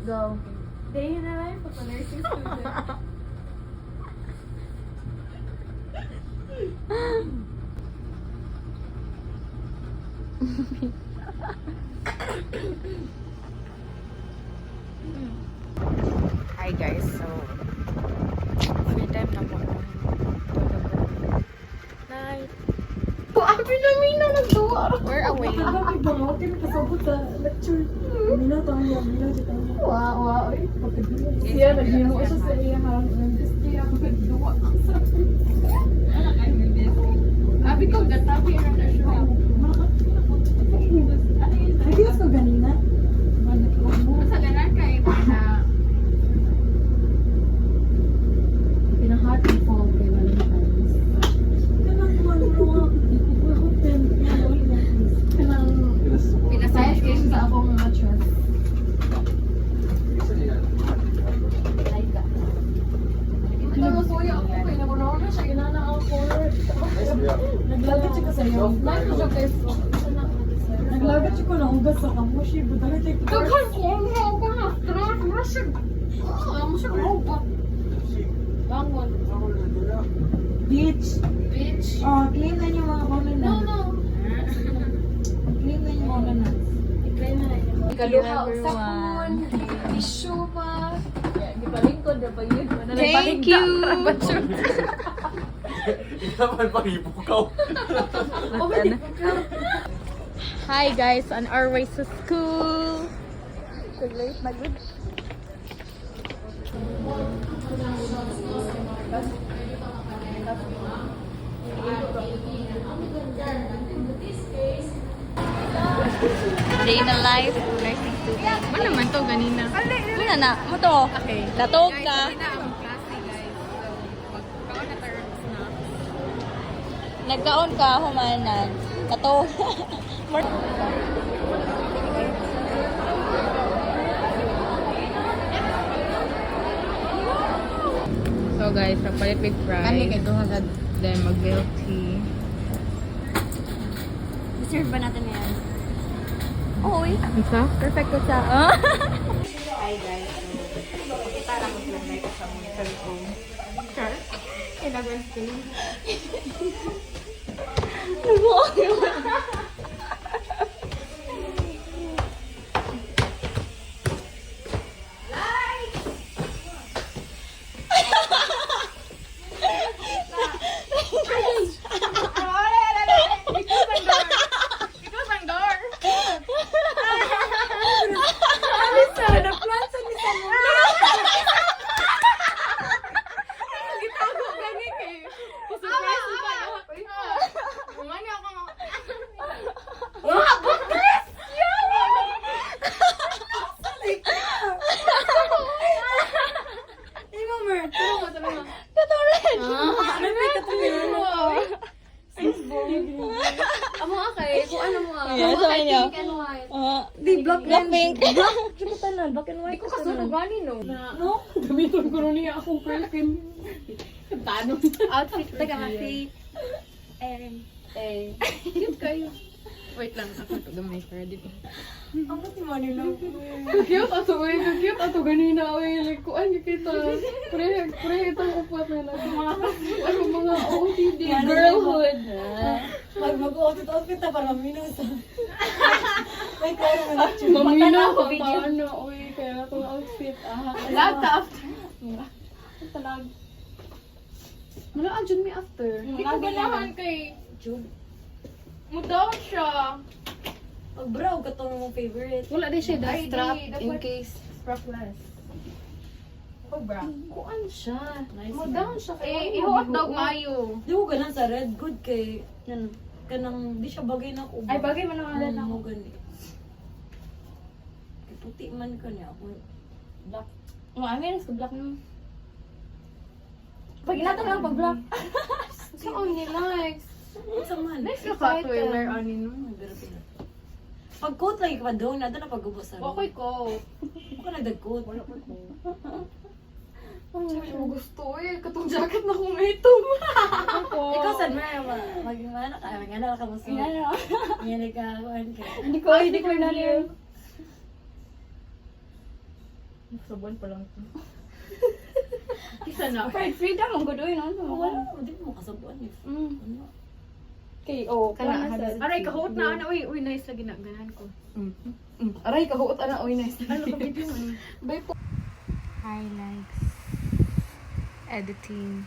go. Day na lang pag nursing student. Hi guys, so free time na po ng night. Oh, abi na Mina nagduwa. We're away. Kami bangotin kasabot sa lecture. Mina tayo, Mina kita. Wow, oy. Siya naghimo siya sa iya ha. Nandesti ako nagduwa. Abi ko gatabi ra na siya. Ay, gusto ganina. Sa ganan kay na pinahard and fall kay Valentine's. Kanang kumaluwa. Kanang pinasayas kayo sa akong mga church. Like ka. Ito na suya ako kay nabunaw na siya. Ginana ako. Naglagat siya ka sa'yo. Naglagat siya ko na hugas sa kamushi. Budala siya ko. Daghan ko ang hawag na. Tara, masya. Masya ko hawag. Bangon. Beach. Beach? Oh, clean na yung mga coconut. No. Clean na yung coconut. I-clean na yung kaluha o sapon. Tissue pa. Gipalingkod na ba yun? Thank you! Naman pag-ibukaw. Hi guys, on our way to school. Late na good. Day in the life, nursing student. Ano naman to ganina? Ano na? Mo to? Okay. Latog ka. ang klase guys. So, magkaon na tayo na. Nagkaon ka, humanan. Latog. So guys, nagpalit big fries. Kami kay Then mag-milk tea. Serve ba natin yan? Oy. Isa? Perfect ko sa... Hi guys. So, pakita lang mo sila na sa mga cellphone. Sure. Kailangan sila. Amo kay, kung ano mo ah. Yeah, sabi niya. Pink and white. Di, Blackpink. Sige tanan, black and Di white. ko kasunod gani no. No? Gamiton ko rin niya akong perfume. Tanong. Outfit, taga outfit. Cute kayo. Wait lang, ako ito gamay credit. Ang si Manilo. Cute ato ganina. Uy, like, kuan yung kita. Pre, itong upat na lang. Mga OTD. Girlhood. Mag-outfit na para maminus. May kaya mo na. Mamina ko paano. Uy, kaya itong outfit. Love after. Talag. Mula dyan may after. Hindi ko ganahan kay June. Mudaw siya. Pag-brow ka itong mong favorite. Wala din siya Ay, strap di, in dapat- case strapless. Pag-brow. Kuan siya. Nice. Mudaw siya. Ihuot daw mayo. Di ko ganun sa red. Good kay... Yan. Kanang... Di siya bagay na ako. Ay, bagay man ang alam Ako ako. gani. Kay puti man ka niya ako. Black. Amin, sa black mo. Pag inato lang pag-black. Saan ni likes? Sa man. Nice ka ka to wear ani no. Pag coat lang ka doon, nato na pag-ubusan. Okay ko. Baka nagdag-coat. Wala pa ko. Sabi mo gusto eh. Katong jacket na kong itom. Ikaw sad mag-ano ka, mag-ano ka mo sa. Ano? Yan ka, kuhan ka. Hindi ko na yun. Subuan pa lang ito. Isa na. Pride freedom ang good no. Wala, hindi mo kasabuan eh. Okay, oh, Kana kana sa. aray kahuot na ana uy nice lagi na ganan ko. Aray kahuot ana oy nice. Ano ka video man? Bay po. Highlights. Editing.